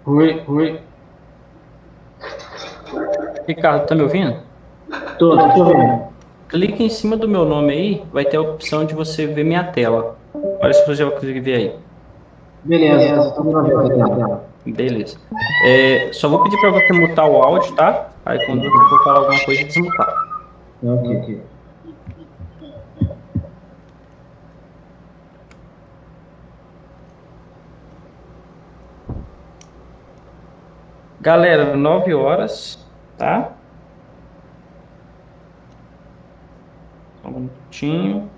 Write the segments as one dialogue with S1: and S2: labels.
S1: Oi, oi.
S2: Ricardo, tá me ouvindo?
S1: Tô ouvindo.
S2: Clique em cima do meu nome aí, vai ter a opção de você ver minha tela. Olha se você já vai conseguir ver aí.
S1: Beleza, tô conseguindo ver aqui na tela.
S2: Beleza. Só vou pedir para você mutar o áudio, tá? Aí quando você for falar alguma coisa, desmutar.
S1: Ok.
S2: Galera, 9 horas, tá? Só um minutinho.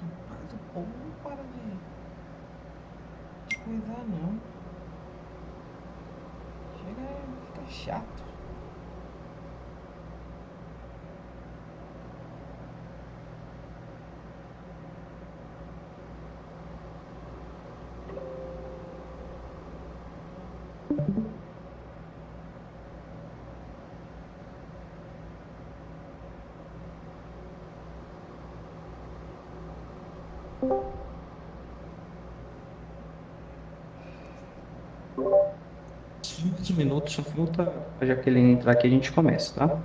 S3: Mas o povo não para de coisar, não. Chega, fica chato.
S2: Só 15 minutos, só falta a Jaqueline entrar aqui e a gente começa, tá?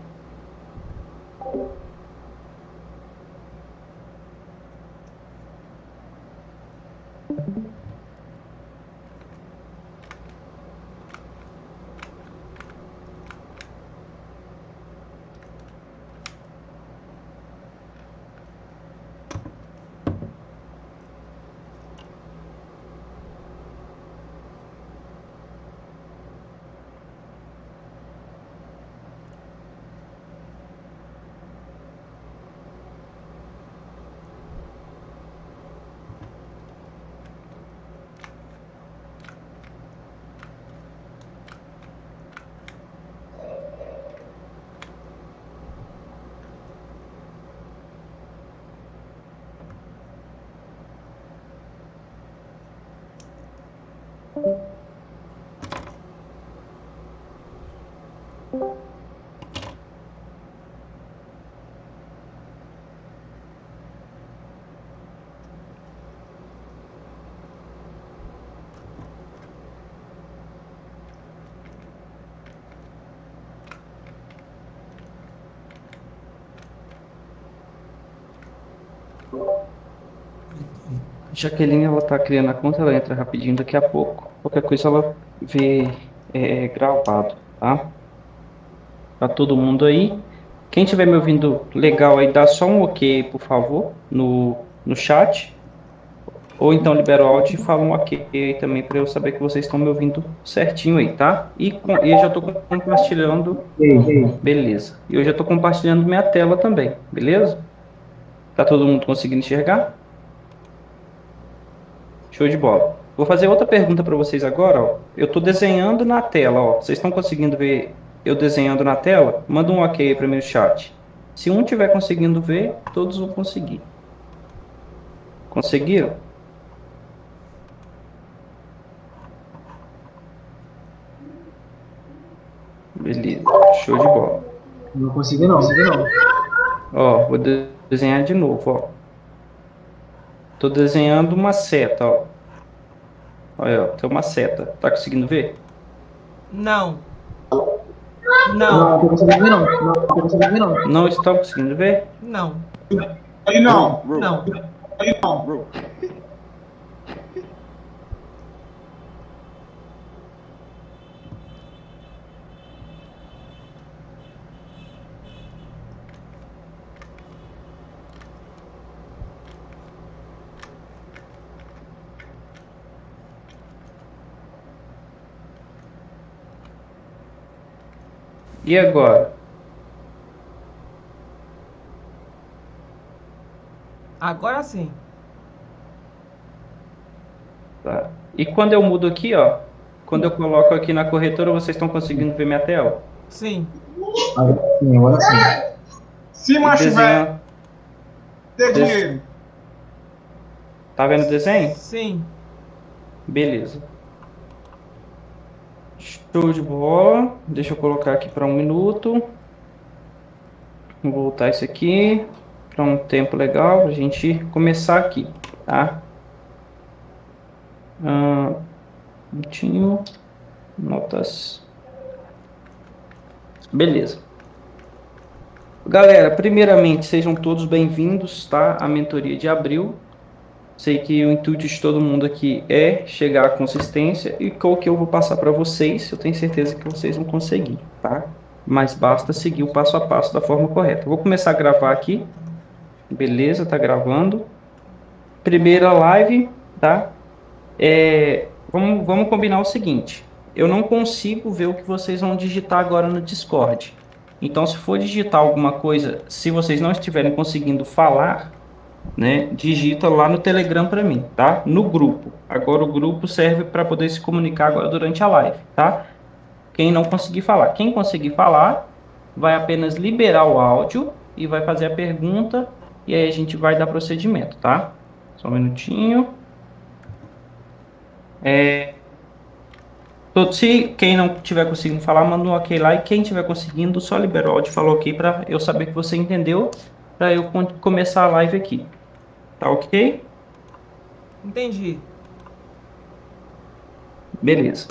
S2: Jaqueline, ela tá criando a conta, ela entra rapidinho daqui a pouco. Qualquer coisa ela vê gravado, tá? Tá todo mundo aí. Quem estiver me ouvindo legal aí, dá só um ok, por favor, no chat. Ou então libera o áudio e fala um ok aí também para eu saber que vocês estão me ouvindo certinho aí, tá? E eu já tô compartilhando.
S1: Ei,
S2: Beleza. E eu já tô compartilhando minha tela também, beleza? Tá todo mundo conseguindo enxergar? Show de bola. Vou fazer outra pergunta para vocês agora, ó. Eu estou desenhando na tela, ó. Vocês estão conseguindo ver eu desenhando na tela? Manda um ok aí para mim no chat. Se um tiver conseguindo ver, todos vão conseguir. Conseguiram? Beleza. Show de bola.
S1: não consegui não.
S2: Ó, vou desenhar de novo, ó. Tô desenhando uma seta, ó. Olha, ó, tem uma seta. Tá conseguindo ver?
S3: Não.
S1: Não,
S3: Não.
S1: não tô conseguindo ver não. Não, tô conseguindo ver não.
S2: Não estão conseguindo ver?
S3: Não.
S4: Aí não.
S3: Não.
S4: Aí não.
S2: E agora?
S3: Agora sim.
S2: Tá. E quando eu mudo aqui, ó. Quando eu coloco aqui na corretora, vocês estão conseguindo ver minha tela?
S3: Sim.
S1: Agora sim.
S4: Se mantiver, dê
S2: Des-
S4: dinheiro.
S2: Tá vendo o desenho?
S3: Sim.
S2: Beleza. Show de bola. Deixa eu colocar aqui para 1 minuto. Vou voltar isso aqui para um tempo legal para a gente começar aqui, tá? Minutinho. Notas. Beleza. Galera, primeiramente, sejam todos bem-vindos, tá? À mentoria de abril. Sei que o intuito de todo mundo aqui é chegar à consistência e com o que eu vou passar para vocês, eu tenho certeza que vocês vão conseguir, tá? Mas basta seguir o passo a passo da forma correta. Vou começar a gravar aqui. Beleza, tá gravando. Primeira live, tá? Vamos combinar o seguinte. Eu não consigo ver o que vocês vão digitar agora no Discord. Então, se for digitar alguma coisa, se vocês não estiverem conseguindo falar, né, digita lá no Telegram para mim, tá? No grupo. Agora o grupo serve para poder se comunicar agora durante a live, tá? Quem não conseguir falar, quem conseguir falar, vai apenas liberar o áudio e vai fazer a pergunta e aí a gente vai dar procedimento, tá? Só um minutinho. Se quem não tiver conseguindo falar, manda um ok lá e quem tiver conseguindo, só libera o áudio e fala ok para eu saber que você entendeu, para eu começar a live aqui. Tá ok?
S3: Entendi.
S2: Beleza.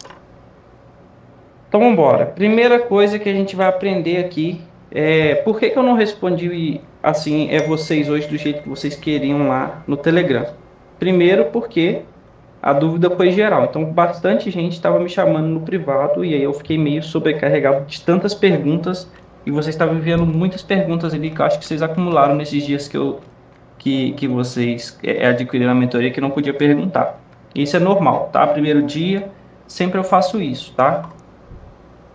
S2: Então, vamos embora. Primeira coisa que a gente vai aprender aqui é por que eu não respondi assim, vocês hoje do jeito que vocês queriam lá no Telegram. Primeiro, porque a dúvida foi geral. Então, bastante gente estava me chamando no privado e aí eu fiquei meio sobrecarregado de tantas perguntas e vocês estavam enviando muitas perguntas ali que eu acho que vocês acumularam nesses dias que vocês adquiriram a mentoria que eu não podia perguntar. Isso é normal, tá? Primeiro dia, sempre eu faço isso, tá?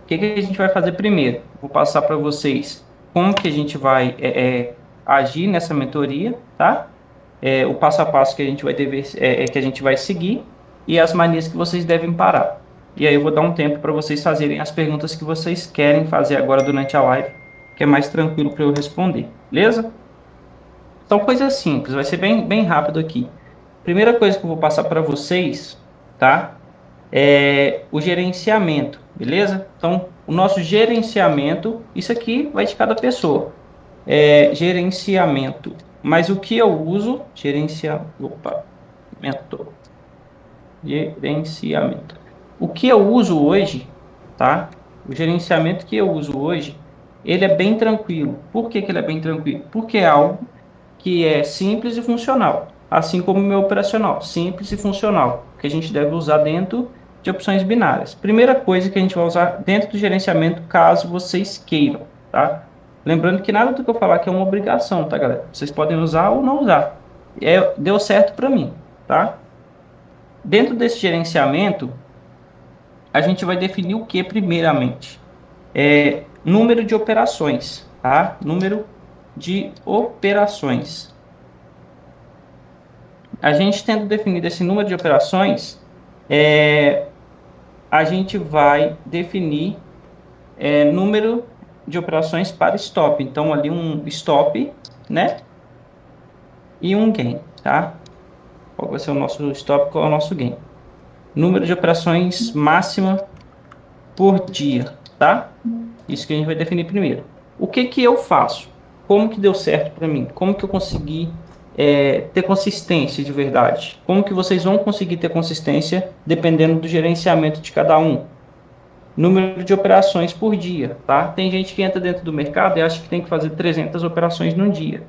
S2: O que a gente vai fazer primeiro? Vou passar para vocês como que a gente vai agir nessa mentoria, tá? O passo a passo que a gente vai que a gente vai seguir e as manias que vocês devem parar. E aí eu vou dar um tempo para vocês fazerem as perguntas que vocês querem fazer agora durante a live, que é mais tranquilo para eu responder, beleza? São coisas simples, vai ser bem rápido aqui. Primeira coisa que eu vou passar para vocês, tá? o gerenciamento, beleza? Então, o nosso gerenciamento, isso aqui vai de cada pessoa. Gerenciamento. Mas o que eu uso? Gerenciamento. O que eu uso hoje, tá? O gerenciamento que eu uso hoje, ele é bem tranquilo. Por que que ele é bem tranquilo? Porque é algo que é simples e funcional, assim como o meu operacional, simples e funcional, que a gente deve usar dentro de opções binárias. Primeira coisa que a gente vai usar dentro do gerenciamento, caso vocês queiram, tá? Lembrando que nada do que eu falar aqui é uma obrigação, tá, galera? Vocês podem usar ou não usar. Deu certo para mim, tá? Dentro desse gerenciamento, a gente vai definir o que primeiramente? Número de operações, tá? Número de operações. A gente tendo definido esse número de operações, a gente vai definir número de operações para stop. Então, ali um stop, né? E um gain, tá? Qual vai ser o nosso stop, qual é o nosso gain? Número de operações máxima por dia, tá? Isso que a gente vai definir primeiro. O que que eu faço? Como que deu certo para mim? Como que eu consegui ter consistência de verdade? Como que vocês vão conseguir ter consistência dependendo do gerenciamento de cada um? Número de operações por dia, tá? Tem gente que entra dentro do mercado e acha que tem que fazer 300 operações num dia.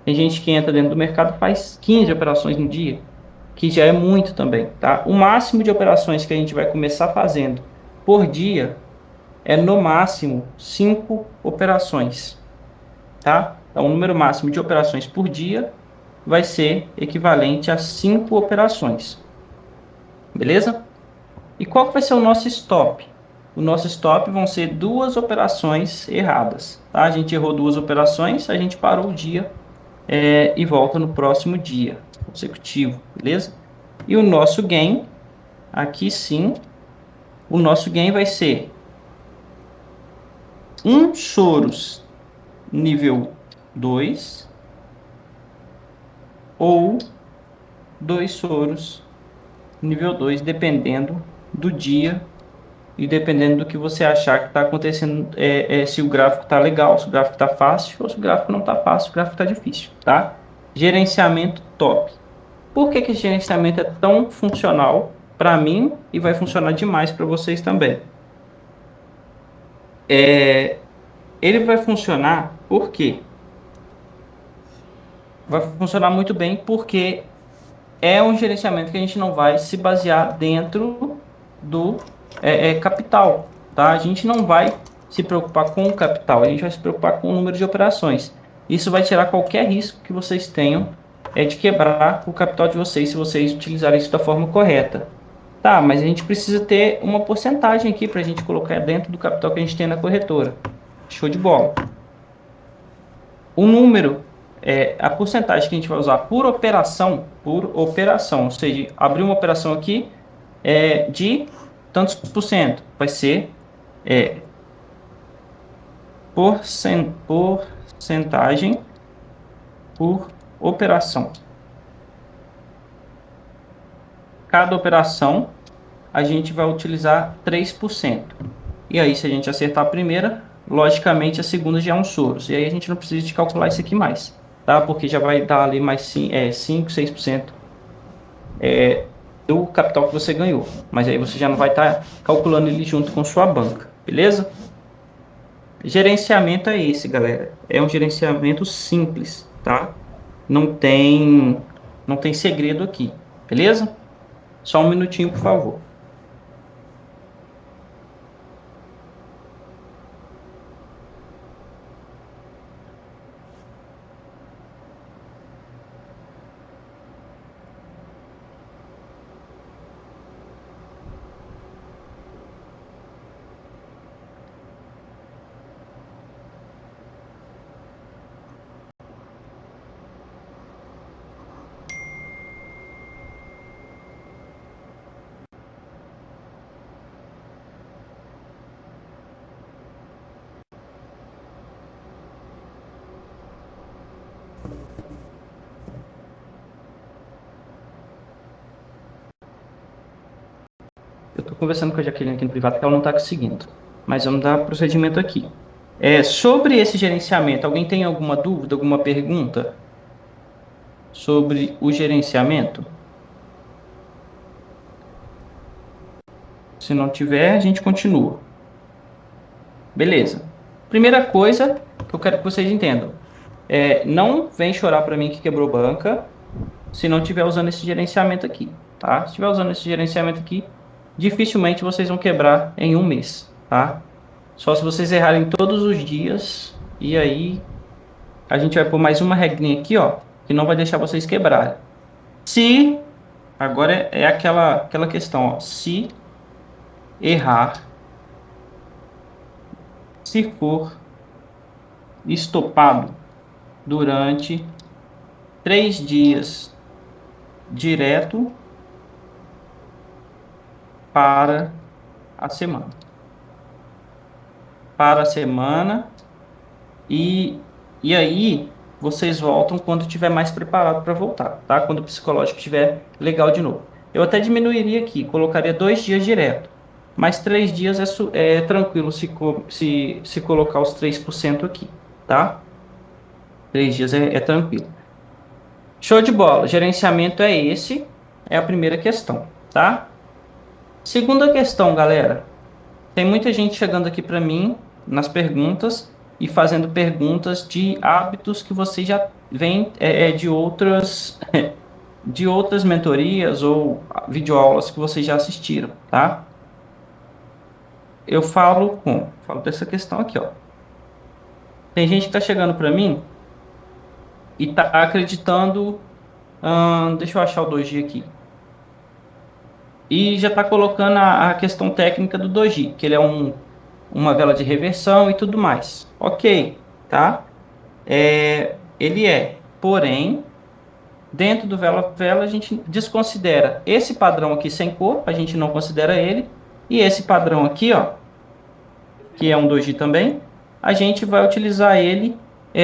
S2: Tem gente que entra dentro do mercado e faz 15 operações no dia, que já é muito também, tá? O máximo de operações que a gente vai começar fazendo por dia é no máximo 5 operações, tá? Então, o número máximo de operações por dia vai ser equivalente a 5 operações, beleza? E qual que vai ser o nosso stop? O nosso stop vão ser 2 operações erradas, tá? A gente errou 2 operações, a gente parou o dia e volta no próximo dia consecutivo, beleza? E o nosso gain, aqui sim, o nosso gain vai ser um choros nível 2 ou 2 choros nível 2, dependendo do dia e dependendo do que você achar que está acontecendo, se o gráfico está legal, se o gráfico está fácil ou se o gráfico não está fácil, o gráfico está difícil, tá? Gerenciamento top. Por que que esse gerenciamento é tão funcional para mim e vai funcionar demais para vocês também? Ele vai funcionar por quê? Vai funcionar muito bem porque é um gerenciamento que a gente não vai se basear dentro do capital, tá? A gente não vai se preocupar com o capital, a gente vai se preocupar com o número de operações. Isso vai tirar qualquer risco que vocês tenham de quebrar o capital de vocês se vocês utilizarem isso da forma correta. Tá, mas a gente precisa ter uma porcentagem aqui para a gente colocar dentro do capital que a gente tem na corretora. Show de bola. O número, a porcentagem que a gente vai usar por operação, ou seja, abrir uma operação aqui de tantos por cento, vai ser porcentagem por operação. Cada operação a gente vai utilizar 3%. E aí, se a gente acertar a primeira, logicamente a segunda já é um Soros. E aí a gente não precisa de calcular isso aqui mais, tá? Porque já vai dar ali mais 5, 6% do capital que você ganhou. Mas aí você já não vai estar calculando ele junto com sua banca, beleza? Gerenciamento é esse, galera. É um gerenciamento simples, tá? Não tem, não tem segredo aqui, beleza? Só um minutinho, por favor. Eu estou conversando com a Jaqueline aqui no privado, porque ela não está conseguindo. Mas vamos dar procedimento aqui. Sobre esse gerenciamento, alguém tem alguma dúvida, alguma pergunta sobre o gerenciamento? Se não tiver, a gente continua. Beleza. Primeira coisa que eu quero que vocês entendam. Não vem chorar para mim que quebrou banca se não estiver usando esse gerenciamento aqui, tá? Se estiver usando esse gerenciamento aqui, dificilmente vocês vão quebrar em um mês, tá? Só se vocês errarem todos os dias, e aí a gente vai pôr mais uma regrinha aqui, ó, que não vai deixar vocês quebrarem. Se, agora é aquela questão, ó, se errar, se for estopado durante 3 dias direto para a semana. Para a semana. E aí vocês voltam quando estiver mais preparado para voltar, tá? Quando o psicológico estiver legal de novo. Eu até diminuiria aqui, colocaria 2 dias direto. Mas 3 dias é tranquilo se colocar os 3% aqui, tá? 3 dias é tranquilo. Show de bola. Gerenciamento é esse. É a primeira questão, tá? Segunda questão, galera. Tem muita gente chegando aqui para mim nas perguntas e fazendo perguntas de hábitos que vocês já vêm de outras de outras mentorias ou videoaulas que vocês já assistiram, tá? Eu falo dessa questão aqui, ó. Tem gente que tá chegando para mim e tá acreditando, deixa eu achar o doji aqui. E já tá colocando a questão técnica do doji, que ele é uma vela de reversão e tudo mais. Ok, tá? Porém, dentro do vela a gente desconsidera esse padrão aqui sem cor, a gente não considera ele, e esse padrão aqui, ó, que é um doji também, a gente vai utilizar ele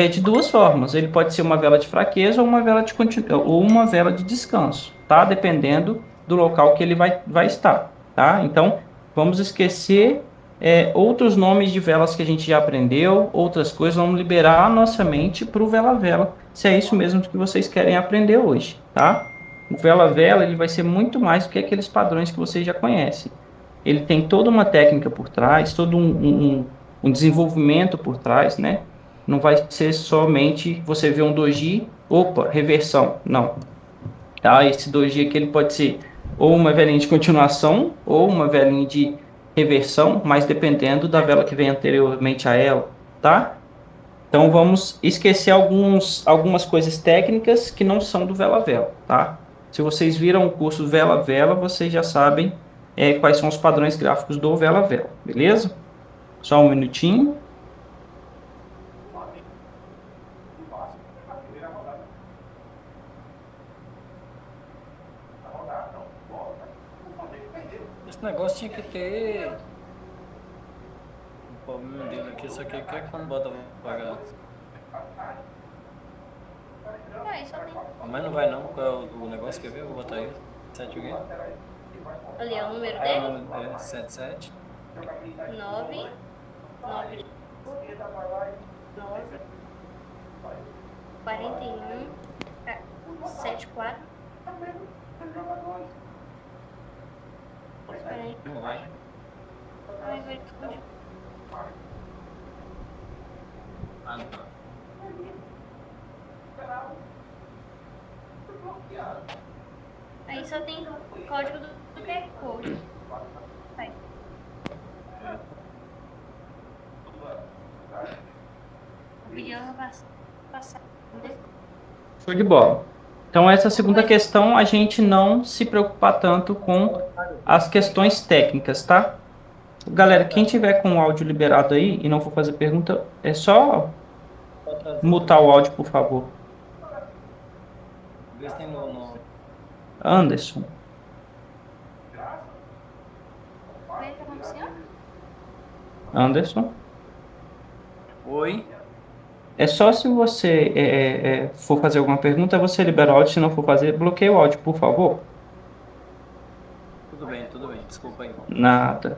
S2: de duas formas. Ele pode ser uma vela de fraqueza ou uma vela de descanso, tá? Dependendo do local que ele vai estar, tá? Então, vamos esquecer outros nomes de velas que a gente já aprendeu, outras coisas, vamos liberar a nossa mente para o vela-vela, se é isso mesmo que vocês querem aprender hoje, tá? O vela-vela, ele vai ser muito mais do que aqueles padrões que vocês já conhecem. Ele tem toda uma técnica por trás, todo um desenvolvimento por trás, né? Não vai ser somente você ver um doji, opa, reversão, não. Tá? Esse doji aqui ele pode ser ou uma velinha de continuação ou uma velinha de reversão, mas dependendo da vela que vem anteriormente a ela, tá? Então vamos esquecer algumas coisas técnicas que não são do vela-vela, tá? Se vocês viram o curso vela-vela, vocês já sabem quais são os padrões gráficos do vela-vela, beleza? Só um minutinho.
S5: Esse negócio tinha que ter o problema dele aqui, só que é quando bota pra pagar. Mas não vai não, qual é o negócio, quer ver? Eu vou botar aí. 7 o quê?
S6: Ali é o número dele?
S5: É 77.
S6: 9, 9, 9, 41, 74. Espera aí.
S5: Não vai.
S6: Ai, vai.
S5: Ah, não.
S6: Aí só tem o código do QR Code. Vai. O vídeo vai passar, né?
S2: Show de bola. Então, essa segunda questão, a gente não se preocupar tanto com as questões técnicas, tá? Galera, quem tiver com o áudio liberado aí e não for fazer pergunta, é só mutar o áudio, por favor.
S5: Vê se tem no...
S2: Anderson.
S6: Como é que é o nome do senhor?
S2: Anderson.
S5: Oi?
S2: É só se você for fazer alguma pergunta, você libera o áudio. Se não for fazer, bloqueia o áudio, por favor.
S5: tudo bem. Desculpa aí.
S2: Nada.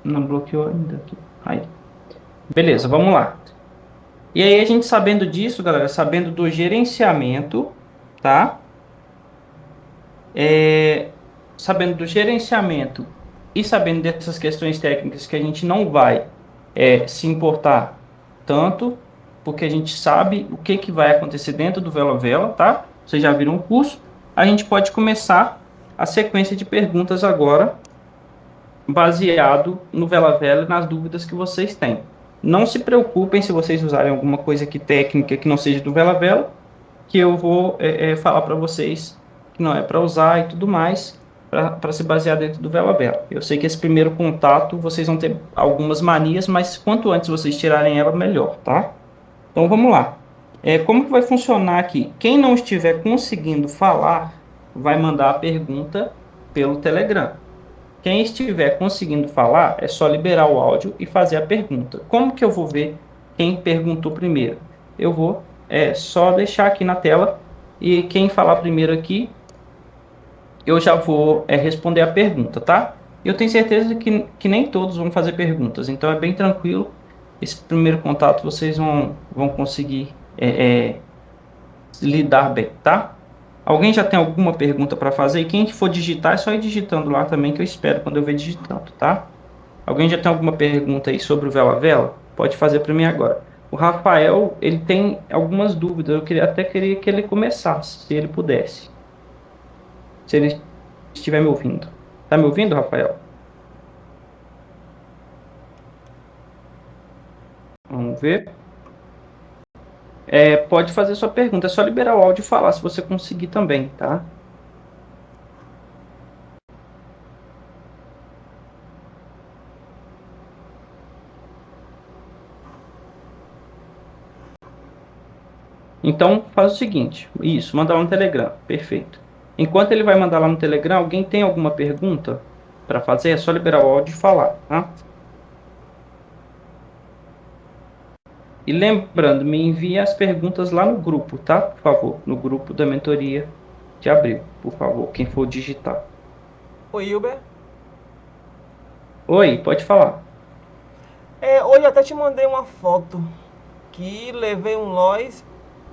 S2: Não bloqueou ainda aqui. Aí. Beleza, vamos lá. E aí, a gente sabendo disso, galera, sabendo do gerenciamento, tá? Sabendo do gerenciamento e sabendo dessas questões técnicas que a gente não vai se importar tanto, porque a gente sabe o que vai acontecer dentro do Velovela, tá? Vocês já viram o curso. A gente pode começar a sequência de perguntas agora, baseado no Velovela e nas dúvidas que vocês têm. Não se preocupem se vocês usarem alguma coisa aqui técnica que não seja do Velovela, que eu vou falar para vocês que não é para usar e tudo mais, para se basear dentro do Velovela. Eu sei que esse primeiro contato vocês vão ter algumas manias, mas quanto antes vocês tirarem ela, melhor, tá? Então vamos lá. Como que vai funcionar aqui? Quem não estiver conseguindo falar, vai mandar a pergunta pelo Telegram. Quem estiver conseguindo falar, é só liberar o áudio e fazer a pergunta. Como que eu vou ver quem perguntou primeiro? Eu vou só deixar aqui na tela e quem falar primeiro aqui, eu já vou responder a pergunta, tá? Eu tenho certeza que nem todos vão fazer perguntas, então é bem tranquilo. Esse primeiro contato vocês vão conseguir lidar bem, tá? Alguém já tem alguma pergunta para fazer? E quem for digitar, é só ir digitando lá também, que eu espero quando eu ver digitando, tá? Alguém já tem alguma pergunta aí sobre o Velovela? Pode fazer para mim agora. O Rafael, ele tem algumas dúvidas. Eu até queria que ele começasse, se ele pudesse. Se ele estiver me ouvindo. Tá me ouvindo, Rafael? Vamos ver. Pode fazer sua pergunta. É só liberar o áudio e falar, se você conseguir também, tá? Então, faz o seguinte. Isso, manda lá no Telegram. Perfeito. Enquanto ele vai mandar lá no Telegram, alguém tem alguma pergunta para fazer? É só liberar o áudio e falar, tá? E lembrando, me envie as perguntas lá no grupo, tá? Por favor, no grupo da mentoria de abril, por favor, quem for digitar.
S3: Oi, Hilber.
S2: Oi, pode falar.
S3: Hoje eu até te mandei uma foto que levei um Lois,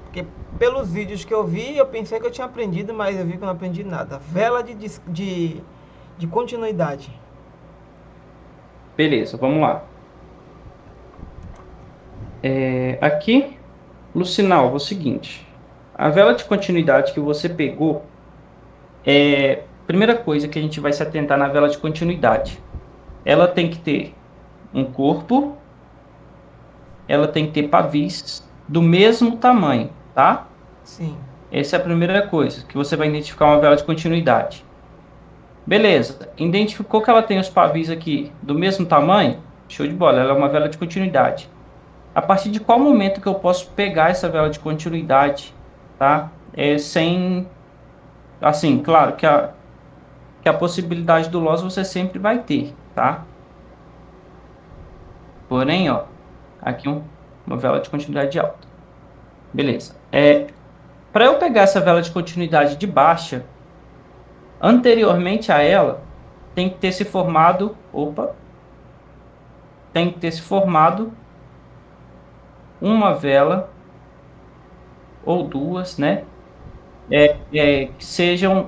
S3: porque pelos vídeos que eu vi, eu pensei que eu tinha aprendido, mas eu vi que eu não aprendi nada. Vela de continuidade.
S2: Beleza, vamos lá. Aqui, Lucinal, é o seguinte. A vela de continuidade que você pegou, primeira coisa que a gente vai se atentar na vela de continuidade. Ela tem que ter um corpo, ela tem que ter pavis do mesmo tamanho, tá?
S3: Sim.
S2: Essa é a primeira coisa, que você vai identificar uma vela de continuidade. Beleza, identificou que ela tem os pavis aqui do mesmo tamanho? Show de bola, ela é uma vela de continuidade. A partir de qual momento que eu posso pegar essa vela de continuidade, tá? Sem, assim, claro que a possibilidade do loss você sempre vai ter, tá? Porém, ó, aqui uma vela de continuidade alta. Beleza. Para eu pegar essa vela de continuidade de baixa, anteriormente a ela, tem que ter se formado, tem que ter se formado uma vela ou duas, né? Que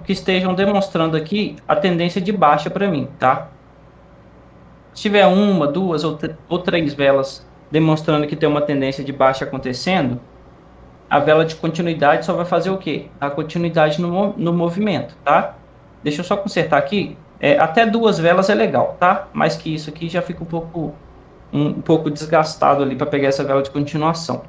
S2: estejam demonstrando aqui a tendência de baixa para mim, tá? Se tiver uma, duas ou três velas demonstrando que tem uma tendência de baixa acontecendo, a vela de continuidade só vai fazer o quê? A continuidade no movimento, tá? Deixa eu só consertar aqui. Até duas velas é legal, tá? Mais que isso aqui já fica um pouco desgastado ali para pegar essa vela de continuação.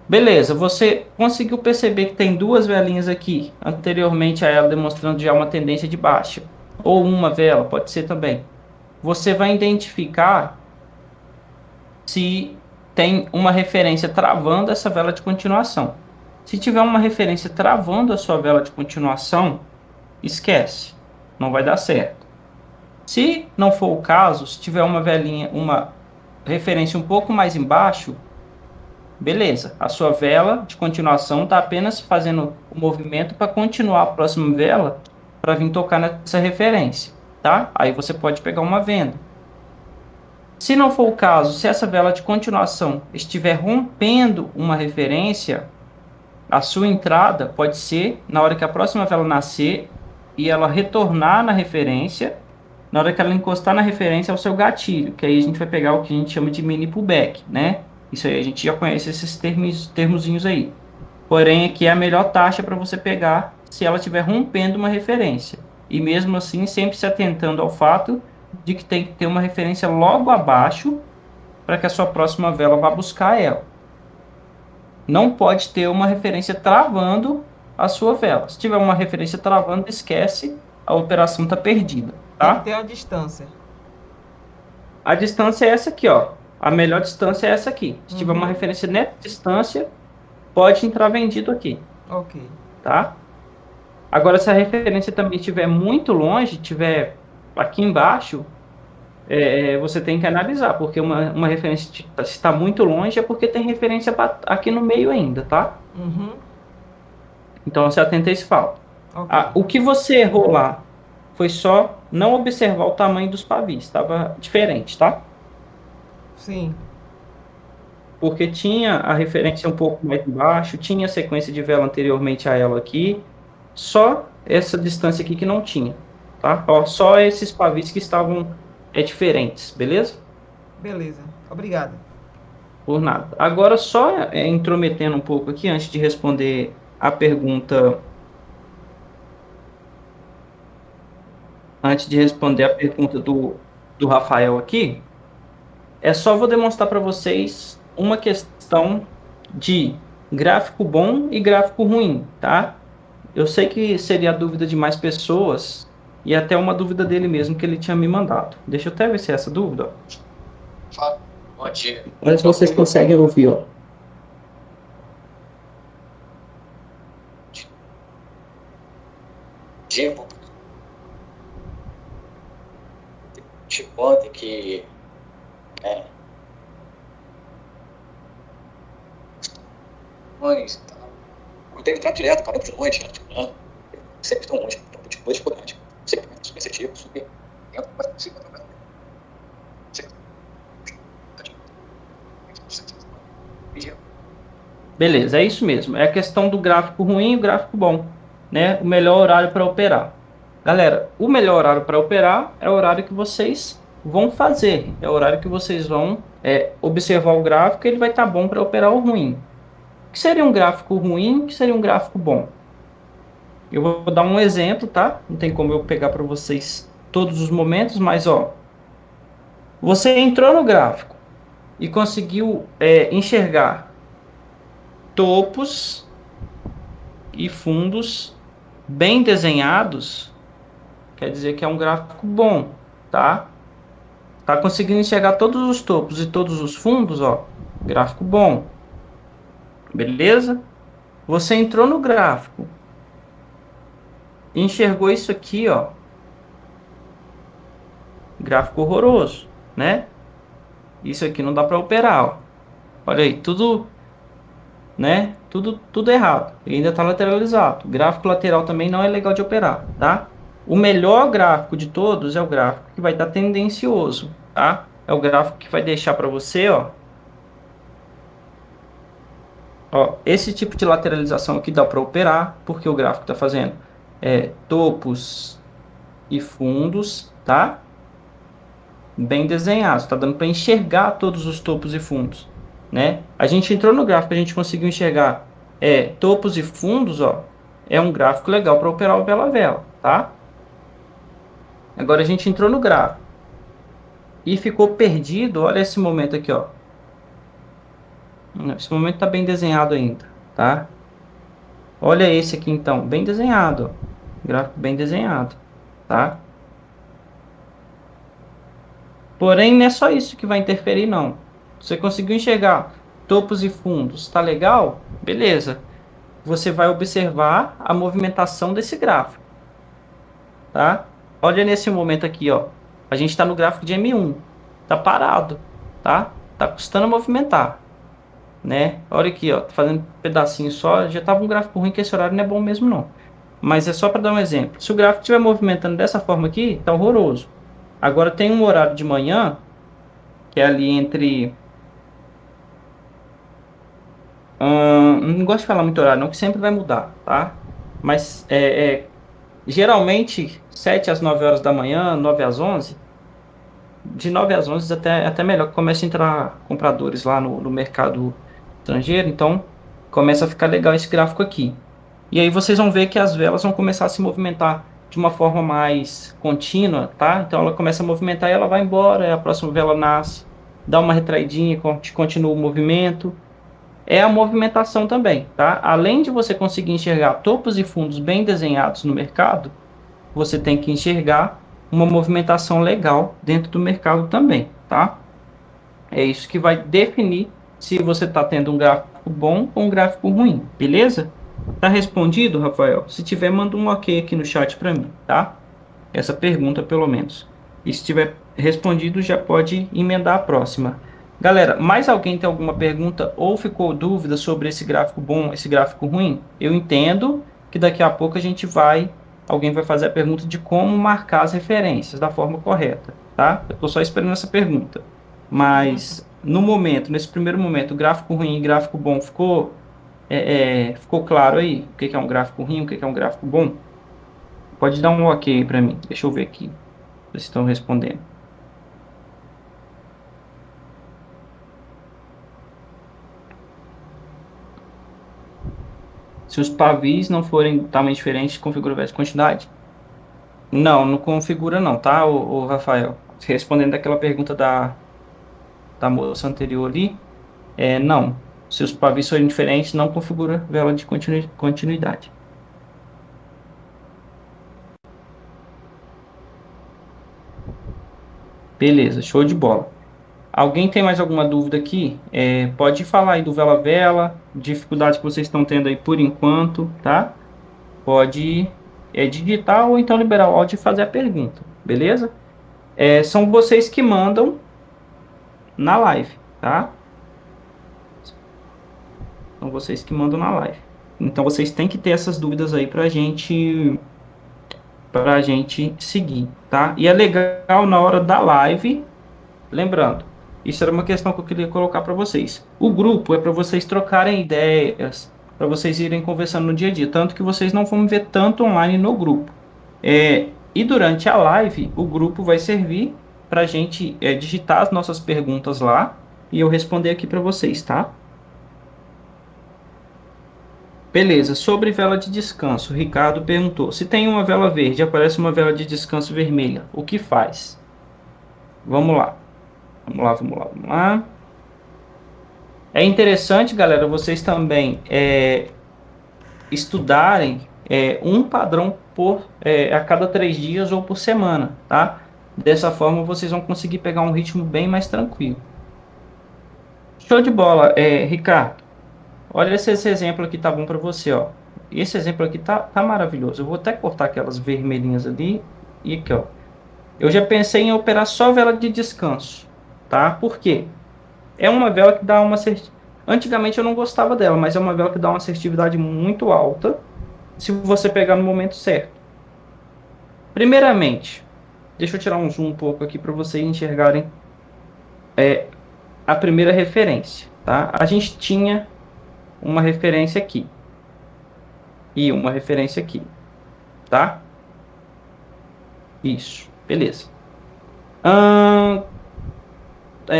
S2: Beleza, você conseguiu perceber que tem duas velinhas aqui, anteriormente a ela demonstrando já uma tendência de baixa. Ou uma vela, pode ser também. Você vai identificar se tem uma referência travando essa vela de continuação. Se tiver uma referência travando a sua vela de continuação, esquece, não vai dar certo. Se não for o caso, se tiver uma velinha, uma referência um pouco mais embaixo, beleza. A sua vela de continuação está apenas fazendo o movimento para continuar a próxima vela para vir tocar nessa referência, tá? Aí você pode pegar uma venda. Se não for o caso, se essa vela de continuação estiver rompendo uma referência, a sua entrada pode ser na hora que a próxima vela nascer e ela retornar na referência. Na hora que ela encostar na referência é o seu gatilho, que aí a gente vai pegar o que a gente chama de mini pullback, né? Isso aí a gente já conhece esses termozinhos aí. Porém, aqui é a melhor taxa para você pegar se ela estiver rompendo uma referência. E mesmo assim, sempre se atentando ao fato de que tem que ter uma referência logo abaixo para que a sua próxima vela vá buscar ela. Não pode ter uma referência travando a sua vela. Se tiver uma referência travando, esquece, a operação está perdida,
S3: Tem
S2: tá?
S3: que ter a distância.
S2: A distância é essa aqui, ó. A melhor distância é essa aqui. Se tiver uma referência nessa distância, pode entrar vendido aqui,
S3: Ok.
S2: tá? Agora, se a referência também estiver muito longe, estiver aqui embaixo, você tem que analisar, porque uma referência, se está muito longe, é porque tem referência aqui no meio ainda, tá?
S3: Uhum.
S2: Então, você atenta a esse fato.
S3: Ok.
S2: O que você errou lá foi só não observar o tamanho dos pavis, estava diferente, tá?
S3: Sim.
S2: Porque tinha a referência um pouco mais embaixo, tinha a sequência de vela anteriormente a ela aqui, só essa distância aqui que não tinha, tá? Ó, só esses pavis que estavam diferentes, beleza?
S3: Beleza. Obrigado.
S2: Por nada. Agora, só intrometendo um pouco aqui, antes de responder a pergunta... Antes de responder a pergunta do Rafael aqui, só vou demonstrar para vocês uma questão de gráfico bom e gráfico ruim, tá? Eu sei que seria a dúvida de mais pessoas e até uma dúvida dele mesmo que ele tinha me mandado. Deixa eu até ver se é essa dúvida, ó.
S5: Bom dia.
S2: Olha se vocês conseguem ouvir, ó.
S5: Tipo, pode que mas não teve trato direto, acabou de noite, né? Sempre estou longe, então tipo noite importante. Sempre super assertivo, super dentro, mas sempre trabalhando.
S2: Beleza, é isso mesmo. É a questão do gráfico ruim e o gráfico bom, né? O melhor horário para operar. Galera, o melhor horário para operar é o horário que vocês vão fazer. É o horário que vocês vão observar o gráfico e ele vai estar bom para operar o ruim. O que seria um gráfico ruim? O que seria um gráfico bom? Eu vou dar um exemplo, tá? Não tem como eu pegar para vocês todos os momentos, mas ó, você entrou no gráfico e conseguiu enxergar topos e fundos bem desenhados, quer dizer que é um gráfico bom, tá? Tá conseguindo enxergar todos os topos e todos os fundos, ó, gráfico bom. Beleza? Você entrou no gráfico, enxergou isso aqui, ó, gráfico horroroso, né? Isso aqui não dá para operar, ó. Olha aí, tudo, né? Tudo errado. E ainda está lateralizado. O gráfico lateral também não é legal de operar, tá? O melhor gráfico de todos é o gráfico que vai estar tendencioso, tá? É o gráfico que vai deixar para você, ó, esse tipo de lateralização aqui dá para operar, porque o gráfico está fazendo topos e fundos, tá? Bem desenhados, tá dando para enxergar todos os topos e fundos, né? A gente entrou no gráfico, a gente conseguiu enxergar topos e fundos, ó, é um gráfico legal para operar o bela vela, tá? Agora a gente entrou no gráfico e ficou perdido, olha esse momento aqui, ó. Esse momento tá bem desenhado ainda, tá? Olha esse aqui então, bem desenhado, ó. Gráfico bem desenhado, tá? Porém, não é só isso que vai interferir, não. Você conseguiu enxergar topos e fundos, tá legal? Beleza. Você vai observar a movimentação desse gráfico, tá? Olha nesse momento aqui, ó. A gente está no gráfico de M1, tá parado, tá? Tá custando movimentar. né? Olha aqui, ó, tô fazendo um pedacinho só, já tava um gráfico ruim, que esse horário não é bom mesmo não. Mas é só para dar um exemplo. Se o gráfico estiver movimentando dessa forma aqui, tá horroroso. Agora tem um horário de manhã, que é ali entre... não gosto de falar muito horário, não, que sempre vai mudar, tá? Mas geralmente 7 às 9 horas da manhã, 9 às 11, de 9 às 11 até melhor, que começa a entrar compradores lá no mercado estrangeiro, então começa a ficar legal esse gráfico aqui. E aí vocês vão ver que as velas vão começar a se movimentar de uma forma mais contínua, tá? Então ela começa a movimentar e ela vai embora, aí a próxima vela nasce, dá uma retraidinha, continua o movimento. É a movimentação também, tá? Além de você conseguir enxergar topos e fundos bem desenhados no mercado, você tem que enxergar uma movimentação legal dentro do mercado também, tá? É isso que vai definir se você está tendo um gráfico bom ou um gráfico ruim, beleza? Tá respondido, Rafael? Se tiver, manda um ok aqui no chat para mim, tá? Essa pergunta, pelo menos. E se tiver respondido, já pode emendar a próxima. Galera, mais alguém tem alguma pergunta ou ficou dúvida sobre esse gráfico bom, esse gráfico ruim? Eu entendo que daqui a pouco alguém vai fazer a pergunta de como marcar as referências da forma correta, tá? Eu estou só esperando essa pergunta. Mas no momento, nesse primeiro momento, o gráfico ruim e gráfico bom ficou claro aí? O que é um gráfico ruim, o que é um gráfico bom? Pode dar um ok para mim. Deixa eu ver aqui. Vocês estão respondendo. Se os pavis não forem totalmente diferentes, configura o verso de quantidade? Não, não configura não, tá, o Rafael? Respondendo aquela pergunta da moça anterior ali, não. Se os pavis forem diferentes, não configura vela de continuidade. Beleza, show de bola. Alguém tem mais alguma dúvida aqui? Pode falar aí do vela-vela, dificuldade que vocês estão tendo aí por enquanto, tá? Pode digitar ou então liberar o áudio e fazer a pergunta, beleza? São vocês que mandam na live, tá? São vocês que mandam na live. Então vocês têm que ter essas dúvidas aí pra gente seguir, tá? E é legal na hora da live, lembrando, isso era uma questão que eu queria colocar para vocês. O grupo é para vocês trocarem ideias, para vocês irem conversando no dia a dia, tanto que vocês não vão ver tanto online no grupo. E durante a live, o grupo vai servir para a gente digitar as nossas perguntas lá e eu responder aqui para vocês, tá? Beleza, sobre vela de descanso, o Ricardo perguntou: se tem uma vela verde e aparece uma vela de descanso vermelha, o que faz? Vamos lá. Vamos lá. É interessante, galera, vocês também estudarem um padrão a cada 3 dias ou por semana, tá? Dessa forma, vocês vão conseguir pegar um ritmo bem mais tranquilo. Show de bola, Ricardo. Olha se esse exemplo aqui tá bom para você, ó. Esse exemplo aqui tá maravilhoso. Eu vou até cortar aquelas vermelhinhas ali e aqui, ó. Eu já pensei em operar só vela de descanso, tá? Por quê? É uma vela que dá uma Antigamente eu não gostava dela, mas é uma vela que dá uma assertividade muito alta se você pegar no momento certo. Primeiramente, deixa eu tirar um zoom um pouco aqui para vocês enxergarem a primeira referência, tá? A gente tinha uma referência aqui e uma referência aqui, tá? Isso, beleza.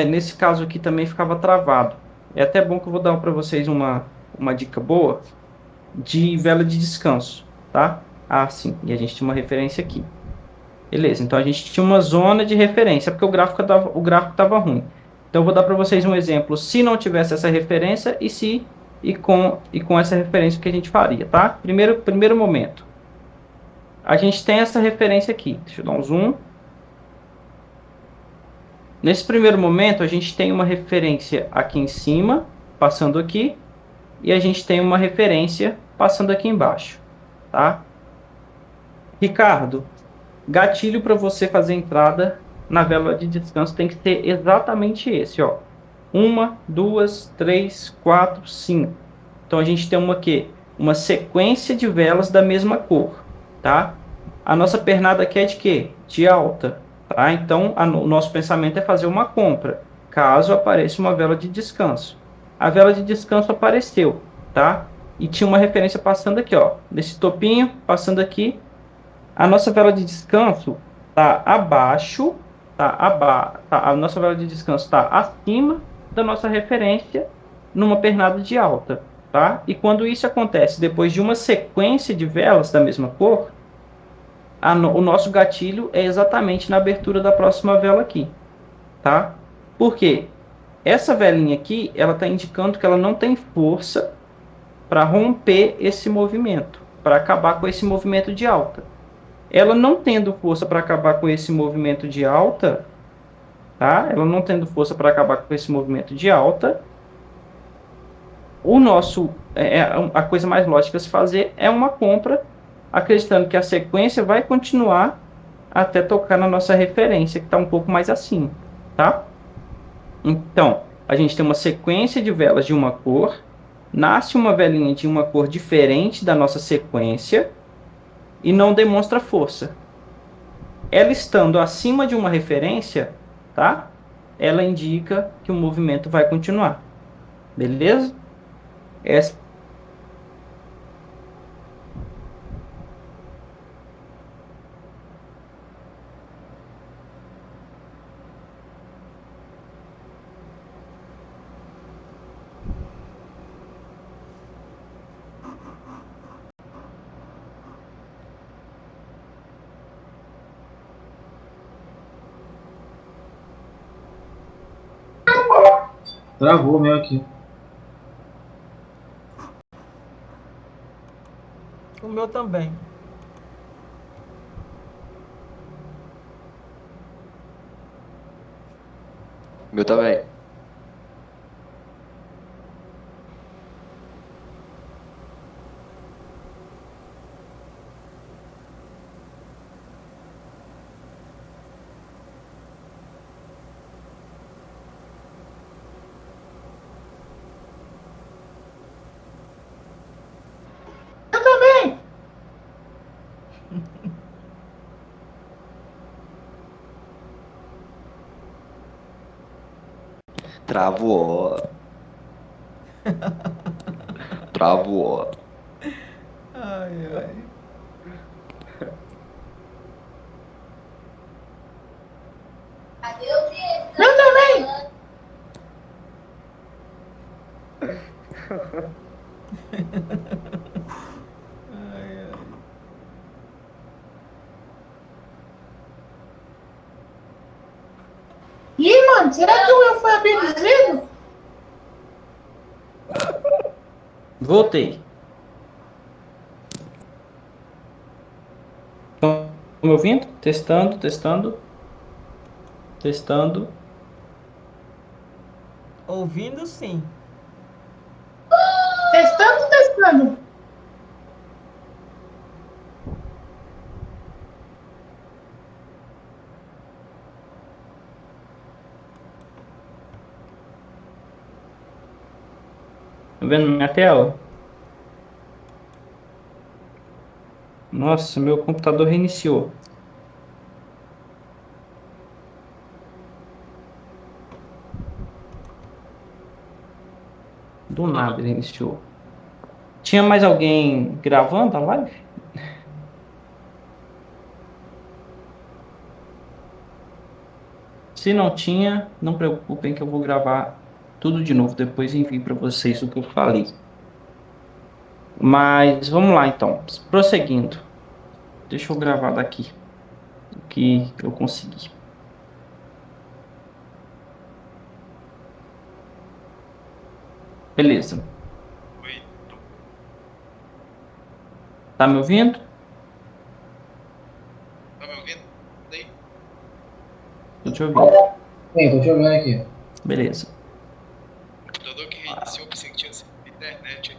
S2: Nesse caso aqui também ficava travado. É até bom que eu vou dar para vocês uma dica boa de vela de descanso, tá? Sim, e a gente tinha uma referência aqui. Beleza, então a gente tinha uma zona de referência, porque o gráfico estava ruim. Então eu vou dar para vocês um exemplo, se não tivesse essa referência e com essa referência o que a gente faria, tá? Primeiro momento. A gente tem essa referência aqui. Deixa eu dar um zoom. Nesse primeiro momento, a gente tem uma referência aqui em cima, passando aqui, e a gente tem uma referência passando aqui embaixo, tá? Ricardo, gatilho para você fazer entrada na vela de descanso tem que ser exatamente esse, ó. Uma, duas, três, quatro, cinco. Então a gente tem uma quê? Uma sequência de velas da mesma cor, tá? A nossa pernada aqui é de quê? De alta, tá? Então o nosso pensamento é fazer uma compra, caso apareça uma vela de descanso. A vela de descanso apareceu, tá? E tinha uma referência passando aqui, ó, desse topinho, passando aqui. A nossa vela de descanso tá abaixo, a nossa vela de descanso está acima da nossa referência numa pernada de alta, tá? E quando isso acontece depois de uma sequência de velas da mesma cor, o nosso gatilho é exatamente na abertura da próxima vela aqui, tá? Por quê? Essa velinha aqui, ela está indicando que ela não tem força para romper esse movimento, para acabar com esse movimento de alta. Ela não tendo força para acabar com esse movimento de alta, tá? Ela não tendo força para acabar com esse movimento de alta, a coisa mais lógica a se fazer é uma compra, acreditando que a sequência vai continuar até tocar na nossa referência, que está um pouco mais acima, tá? Então, a gente tem uma sequência de velas de uma cor, nasce uma velinha de uma cor diferente da nossa sequência e não demonstra força. Ela estando acima de uma referência, tá? Ela indica que o movimento vai continuar. Beleza? Essa
S1: Travou o meu aqui.
S3: O meu também.
S7: Meu também. Travou. Travou.
S3: Ai, ai. Ai, ai.
S8: Ih, mano, será que o Will foi abduzido?
S2: Voltei. Estão me ouvindo? Testando, testando. Testando.
S3: Ouvindo, sim.
S8: Testando, testando.
S2: Tá vendo minha tela? Nossa, meu computador reiniciou. Do nada ele reiniciou. Tinha mais alguém gravando a live? Se não tinha, não preocupem que eu vou gravar tudo de novo. Depois envio para vocês o que eu falei. Mas vamos lá então. Prosseguindo. Deixa eu gravar daqui o que eu consegui. Beleza. Tá me ouvindo?
S9: Tá me ouvindo? Daí?
S2: Tô te ouvindo.
S1: Sim, tô te ouvindo aqui.
S2: Beleza.
S9: O computador que reiniciou, pensei que tinha sido internet.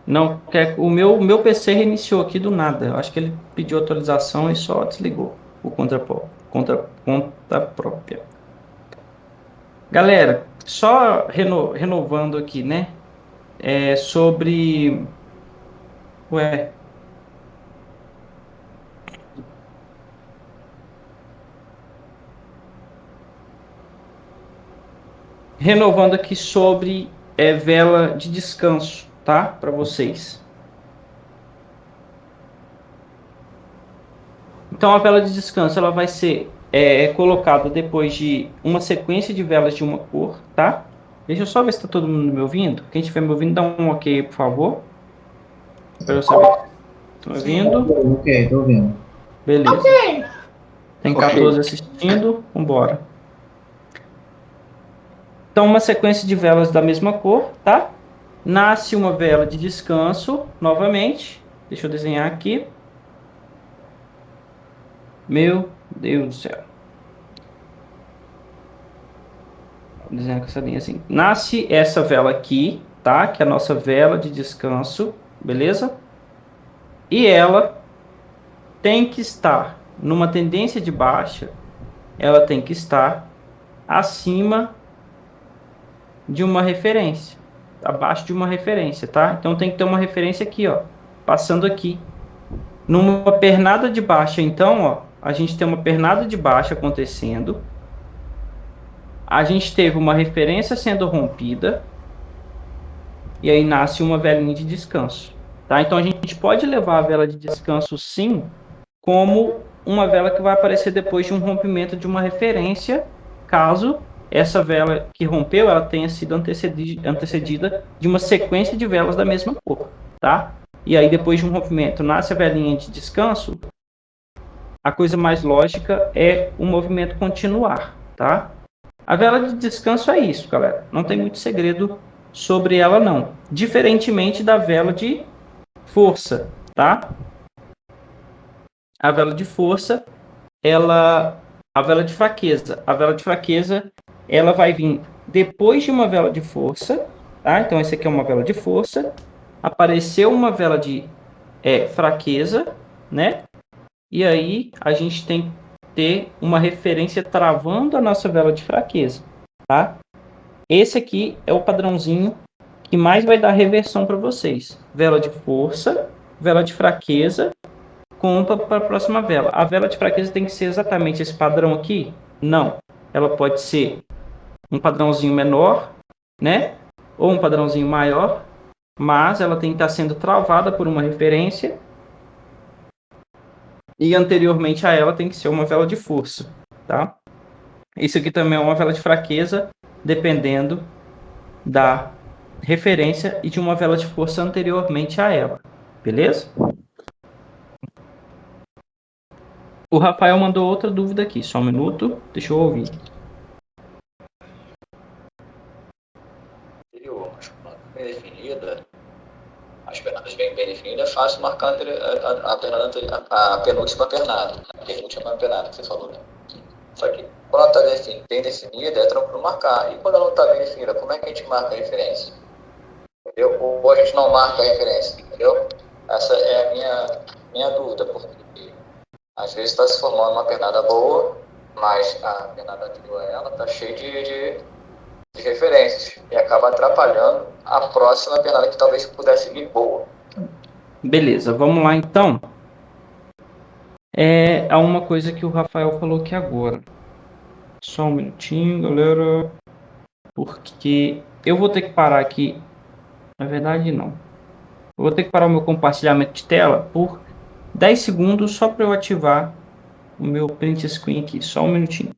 S2: Não, o meu PC reiniciou aqui do nada. Eu acho que ele pediu atualização e só desligou por conta própria. Galera, só renovando aqui, né? Sobre. Ué. Renovando aqui sobre vela de descanso, tá? Para vocês. Então, a vela de descanso ela vai ser colocada depois de uma sequência de velas de uma cor, tá? Deixa eu só ver se está todo mundo me ouvindo. Quem estiver me ouvindo, dá um ok, por favor. Para eu saber que estão me
S3: Sim.
S2: ouvindo.
S1: Ok, tô vendo.
S2: Beleza.
S8: Ok.
S2: Tem
S7: Ok.
S2: 14 assistindo. Vambora. Então, uma sequência de velas da mesma cor, tá? Nasce uma vela de descanso, novamente. Deixa eu desenhar aqui. Meu Deus do céu. Vou desenhar com essa linha assim. Nasce essa vela aqui, tá? Que é a nossa vela de descanso, beleza? E ela tem que estar numa tendência de baixa, ela tem que estar acima de uma referência, abaixo de uma referência, tá? Então tem que ter uma referência aqui, ó, passando aqui. Numa pernada de baixa, então, ó, a gente tem uma pernada de baixa acontecendo. A gente teve uma referência sendo rompida e aí nasce uma velinha de descanso, tá? Então a gente pode levar a vela de descanso sim como uma vela que vai aparecer depois de um rompimento de uma referência, caso essa vela que rompeu ela tenha sido antecedida de uma sequência de velas da mesma cor, tá? E aí depois de um rompimento nasce a velinha de descanso, a coisa mais lógica é o movimento continuar, tá? A vela de descanso é isso, galera. Não tem muito segredo sobre ela, não. Diferentemente da vela de força, tá? A vela de força, a vela de fraqueza. A vela de fraqueza, ela vai vir depois de uma vela de força, tá? Então, essa aqui é uma vela de força. Apareceu uma vela de fraqueza, né? E aí, a gente tem que ter uma referência travando a nossa vela de fraqueza, tá? Esse aqui é o padrãozinho que mais vai dar reversão para vocês. Vela de força, vela de fraqueza, compra para a próxima vela. A vela de fraqueza tem que ser exatamente esse padrão aqui? Não. Ela pode ser um padrãozinho menor, né? Ou um padrãozinho maior, mas ela tem que estar sendo travada por uma referência. E anteriormente a ela tem que ser uma vela de força, tá? Isso aqui também é uma vela de fraqueza, dependendo da referência e de uma vela de força anteriormente a ela. Beleza? O Rafael mandou outra dúvida aqui. Só um minuto. Deixa eu ouvir.
S5: Anterior, mas quando bem definida, as pernadas bem definidas, é fácil marcar a penúltima pernada. A penúltima pernada que você falou, né? Só que quando ela está bem definida, é tranquilo marcar. E quando ela não está bem definida, como é que a gente marca a referência? Entendeu? Ou a gente não marca a referência, entendeu? Essa é a minha dúvida, porque às vezes está se formando uma pernada boa, mas a pernada anterior a ela está cheia de referências e acaba atrapalhando a próxima pernada que talvez pudesse vir boa.
S2: Beleza, vamos lá então. Há uma coisa que o Rafael falou aqui agora. Só um minutinho, galera. Porque eu vou ter que parar aqui. Na verdade, não. Eu vou ter que parar o meu compartilhamento de tela por 10 segundos só para eu ativar o meu print screen aqui. Só um minutinho.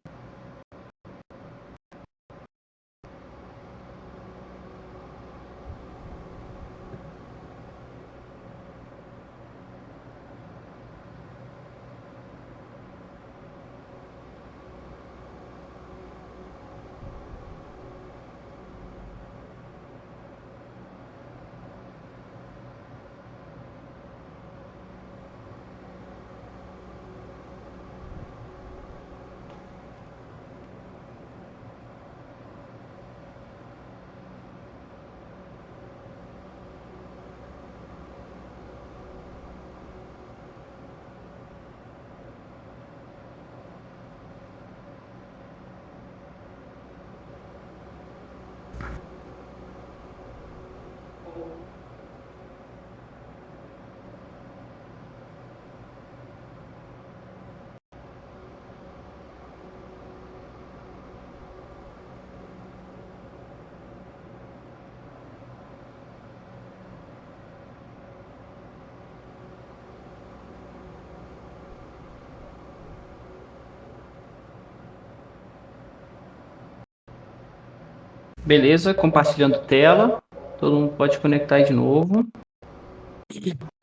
S2: Beleza, compartilhando tela. Todo mundo pode conectar aí de novo.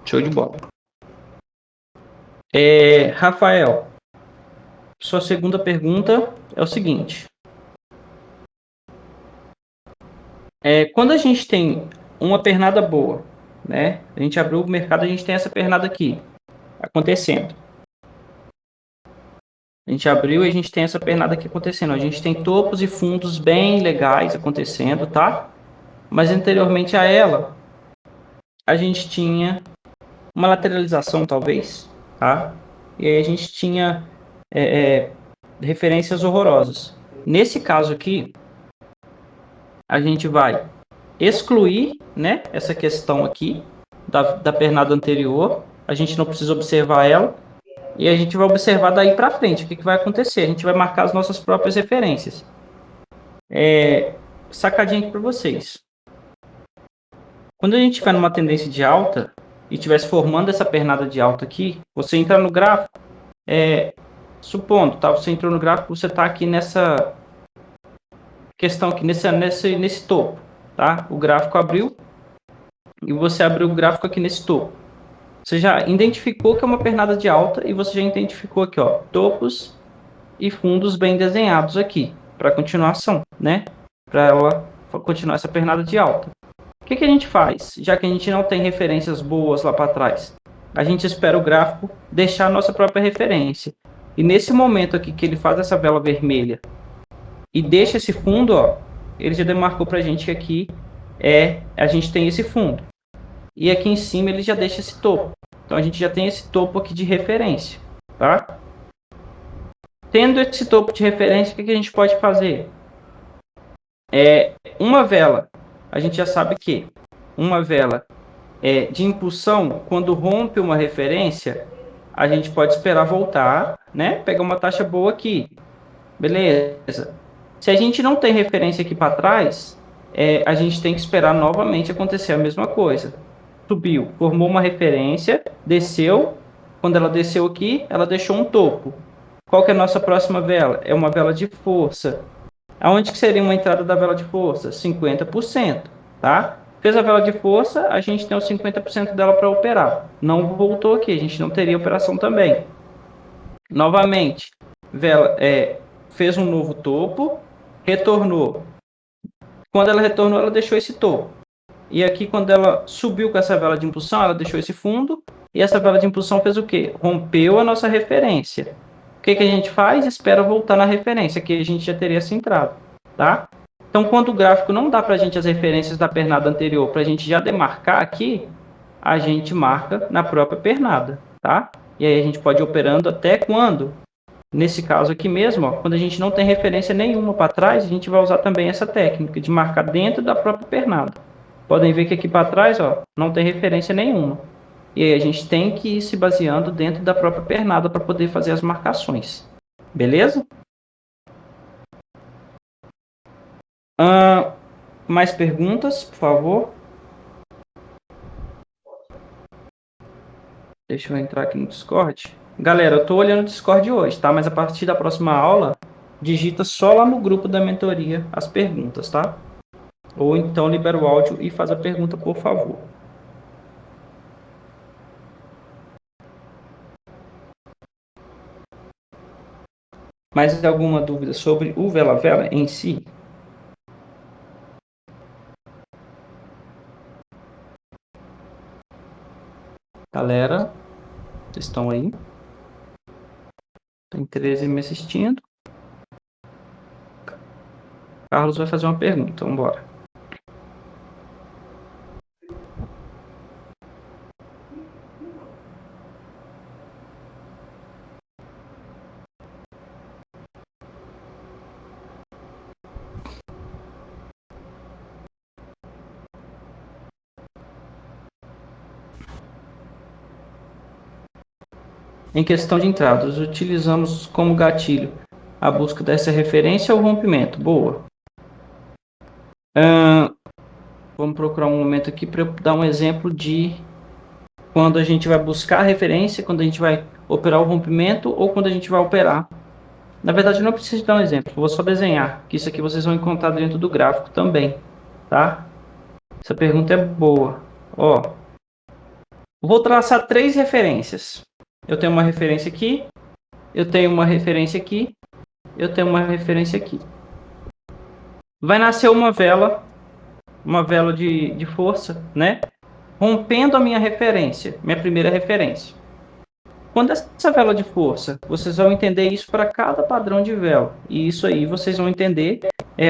S2: Show de bola. Rafael, sua segunda pergunta é o seguinte. Quando a gente tem uma pernada boa, né? A gente abriu o mercado, a gente tem essa pernada aqui acontecendo. A gente abriu e a gente tem essa pernada aqui acontecendo. A gente tem topos e fundos bem legais acontecendo, tá? Mas anteriormente a ela, a gente tinha uma lateralização, talvez, tá? E aí a gente tinha referências horrorosas. Nesse caso aqui, a gente vai excluir, né, essa questão aqui da pernada anterior. A gente não precisa observar ela. E a gente vai observar daí para frente o que vai acontecer. A gente vai marcar as nossas próprias referências. Sacadinha aqui para vocês. Quando a gente estiver numa tendência de alta e estivesse formando essa pernada de alta aqui, você entra no gráfico, supondo, tá? Você entrou no gráfico, você está aqui nessa questão aqui, nesse topo, tá? O gráfico abriu e você abriu o gráfico aqui nesse topo. Você já identificou que é uma pernada de alta e você já identificou aqui, ó, topos e fundos bem desenhados aqui para continuação, né? Para ela continuar essa pernada de alta. O que a gente faz? Já que a gente não tem referências boas lá para trás, a gente espera o gráfico deixar a nossa própria referência. E nesse momento aqui que ele faz essa vela vermelha e deixa esse fundo, ó, ele já demarcou para a gente que aqui a gente tem esse fundo. E aqui em cima ele já deixa esse topo. Então a gente já tem esse topo aqui de referência, tá? Tendo esse topo de referência, o que a gente pode fazer? Uma vela, a gente já sabe que uma vela de impulsão, quando rompe uma referência, a gente pode esperar voltar, né? Pegar uma taxa boa aqui. Beleza. Se a gente não tem referência aqui para trás, a gente tem que esperar novamente acontecer a mesma coisa. Subiu, formou uma referência, desceu. Quando ela desceu aqui, ela deixou um topo. Qual que é a nossa próxima vela? É uma vela de força. Aonde que seria uma entrada da vela de força? 50%, tá? Fez a vela de força, a gente tem os 50% dela para operar. Não voltou aqui, a gente não teria operação também. Novamente, vela fez um novo topo, retornou. Quando ela retornou, ela deixou esse topo. E aqui, quando ela subiu com essa vela de impulsão, ela deixou esse fundo. E essa vela de impulsão fez o quê? Rompeu a nossa referência. O que a gente faz? Espera voltar na referência, que a gente já teria essa entrada, tá? Então, quando o gráfico não dá para a gente as referências da pernada anterior, para a gente já demarcar aqui, a gente marca na própria pernada, tá? E aí a gente pode ir operando até quando? Nesse caso aqui mesmo, ó, quando a gente não tem referência nenhuma para trás, a gente vai usar também essa técnica de marcar dentro da própria pernada. Podem ver que aqui para trás, ó, não tem referência nenhuma. E aí a gente tem que ir se baseando dentro da própria pernada para poder fazer as marcações. Beleza? Mais perguntas, por favor? Deixa eu entrar aqui no Discord. Galera, eu estou olhando o Discord hoje, tá? Mas a partir da próxima aula, digita só lá no grupo da mentoria as perguntas, tá? Ou então libera o áudio e faz a pergunta, por favor. Mais alguma dúvida sobre o vela-vela em si? Galera, vocês estão aí? Tem 13 me assistindo. Carlos vai fazer uma pergunta, vamos embora. Em questão de entradas, utilizamos como gatilho a busca dessa referência ou rompimento. Boa. Vamos procurar um momento aqui para eu dar um exemplo de quando a gente vai buscar a referência, quando a gente vai operar o rompimento ou quando a gente vai operar Na verdade, eu não preciso dar um exemplo. Eu vou só desenhar, que isso aqui vocês vão encontrar dentro do gráfico também, tá? Essa pergunta é boa. Ó, vou traçar 3 referências. Eu tenho uma referência aqui, eu tenho uma referência aqui, eu tenho uma referência aqui. Vai nascer uma vela de força, né? Rompendo a minha referência, minha primeira referência. Quando essa vela de força, vocês vão entender isso para cada padrão de vela. E isso aí vocês vão entender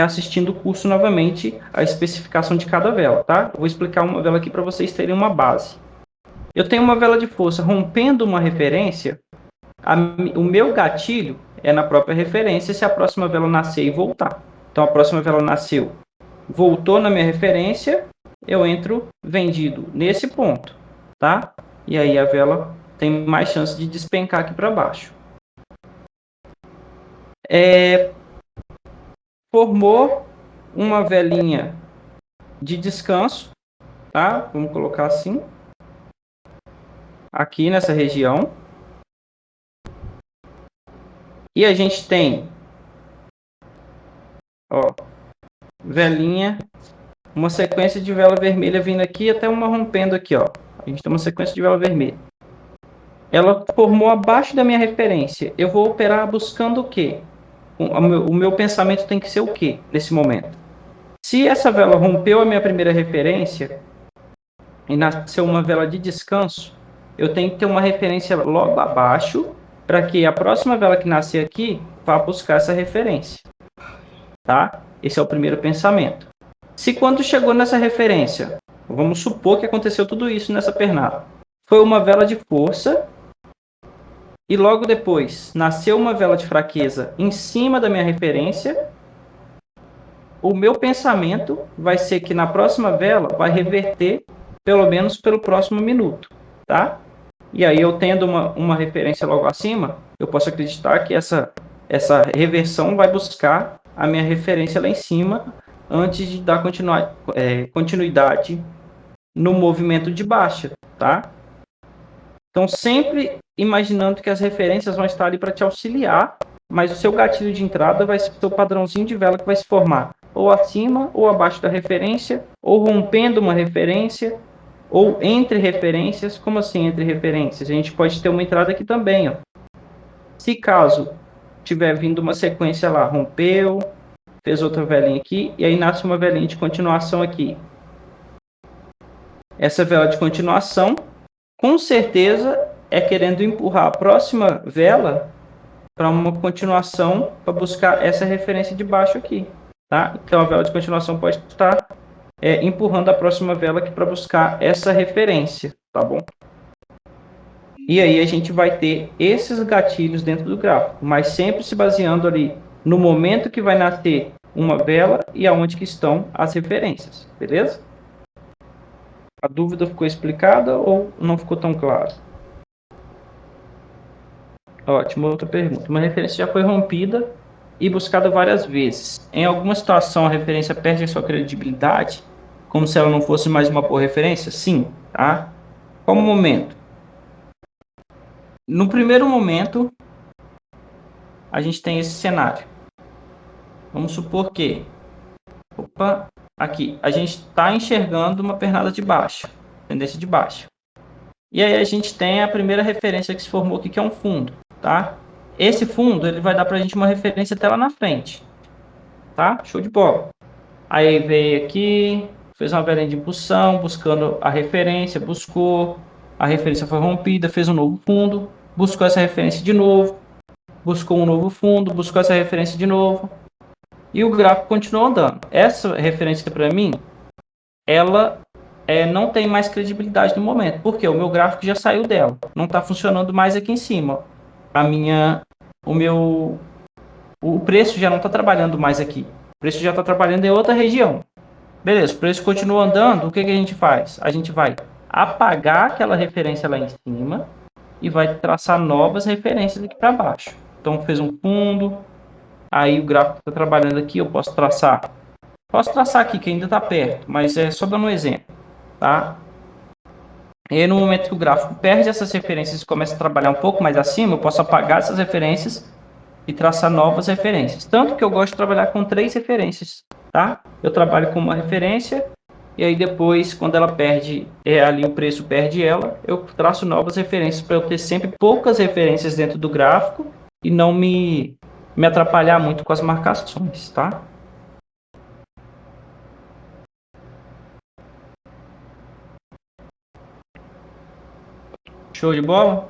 S2: assistindo o curso novamente, a especificação de cada vela, tá? Eu vou explicar uma vela aqui para vocês terem uma base. Eu tenho uma vela de força rompendo uma referência, o meu gatilho é na própria referência se a próxima vela nascer e voltar. Então a próxima vela nasceu, voltou na minha referência, eu entro vendido nesse ponto, tá? E aí a vela tem mais chance de despencar aqui para baixo. Formou uma velinha de descanso, tá? Vamos colocar assim. Aqui nessa região. E a gente tem, ó, velinha, uma sequência de vela vermelha vindo aqui até uma rompendo aqui, ó. A gente tem uma sequência de vela vermelha. Ela formou abaixo da minha referência. Eu vou operar buscando o quê? O meu pensamento tem que ser o quê nesse momento? Se essa vela rompeu a minha primeira referência e nasceu uma vela de descanso, eu tenho que ter uma referência logo abaixo para que a próxima vela que nascer aqui vá buscar essa referência. Tá? Esse é o primeiro pensamento. Se quando chegou nessa referência, vamos supor que aconteceu tudo isso nessa pernada, foi uma vela de força e logo depois nasceu uma vela de fraqueza em cima da minha referência, o meu pensamento vai ser que na próxima vela vai reverter pelo menos pelo próximo minuto, tá? E aí eu tendo uma referência logo acima, eu posso acreditar que essa reversão vai buscar a minha referência lá em cima antes de dar continuidade no movimento de baixa, tá? Então, sempre imaginando que as referências vão estar ali para te auxiliar, mas o seu gatilho de entrada vai ser o padrãozinho de vela que vai se formar ou acima ou abaixo da referência, ou rompendo uma referência, ou entre referências. Como assim entre referências? A gente pode ter uma entrada aqui também, ó. Se caso tiver vindo uma sequência lá, rompeu, fez outra velinha aqui, e aí nasce uma velinha de continuação aqui. Essa vela de continuação, com certeza, é querendo empurrar a próxima vela para uma continuação, para buscar essa referência de baixo aqui, tá? Então, a vela de continuação pode estar empurrando a próxima vela aqui para buscar essa referência, tá bom? E aí a gente vai ter esses gatilhos dentro do gráfico, mas sempre se baseando ali no momento que vai nascer uma vela e aonde que estão as referências, beleza? A dúvida ficou explicada ou não ficou tão claro? Ótimo, outra pergunta. Uma referência já foi rompida e buscada várias vezes. Em alguma situação a referência perde a sua credibilidade, como se ela não fosse mais uma boa referência? Sim, tá? Qual momento? No primeiro momento, a gente tem esse cenário. Vamos supor que, aqui, a gente está enxergando uma pernada de baixo, tendência de baixo. E aí a gente tem a primeira referência que se formou aqui, que é um fundo, tá? Esse fundo, ele vai dar pra gente uma referência até lá na frente, tá? Show de bola. Aí veio aqui, fez uma velinha de impulsão, buscando a referência, buscou, a referência foi rompida, fez um novo fundo, buscou essa referência de novo, buscou um novo fundo, buscou essa referência de novo, e o gráfico continuou andando. Essa referência para mim, ela não tem mais credibilidade no momento, porque o meu gráfico já saiu dela, não está funcionando mais aqui em cima. O preço já não está trabalhando mais aqui, o preço já está trabalhando em outra região. Beleza, o preço continua andando, o que a gente faz? A gente vai apagar aquela referência lá em cima e vai traçar novas referências aqui para baixo. Então fez um fundo, aí o gráfico está trabalhando aqui, eu posso traçar aqui que ainda está perto, mas é só dando um exemplo, tá? E aí, no momento que o gráfico perde essas referências e começa a trabalhar um pouco mais acima, eu posso apagar essas referências e traçar novas referências. Tanto que eu gosto de trabalhar com 3 referências, tá? Eu trabalho com uma referência e aí depois, quando ela perde, ali o preço perde ela, eu traço novas referências para eu ter sempre poucas referências dentro do gráfico e não me atrapalhar muito com as marcações, tá? Show de bola?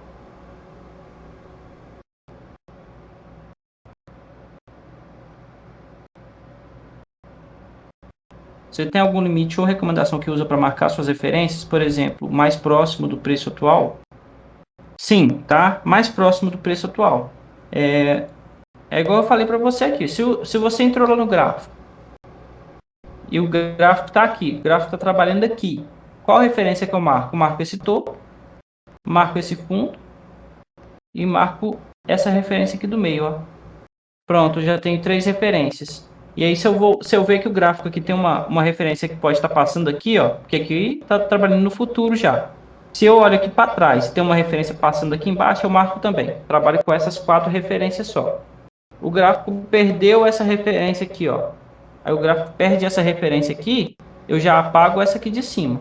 S2: Você tem algum limite ou recomendação que usa para marcar suas referências? Por exemplo, mais próximo do preço atual? Sim, tá? Mais próximo do preço atual. É igual eu falei para você aqui. Se você entrou lá no gráfico e o gráfico está aqui, o gráfico está trabalhando aqui, qual referência que eu marco? Eu marco esse topo, marco esse fundo e marco essa referência aqui do meio, ó. Pronto, já tenho 3 referências. E aí, se eu ver que o gráfico aqui tem uma referência que pode estar passando aqui, ó, porque aqui está trabalhando no futuro já. Se eu olho aqui para trás, tem uma referência passando aqui embaixo, eu marco também. Trabalho com essas 4 referências só. O gráfico perdeu essa referência aqui, ó. Aí o gráfico perde essa referência aqui, eu já apago essa aqui de cima,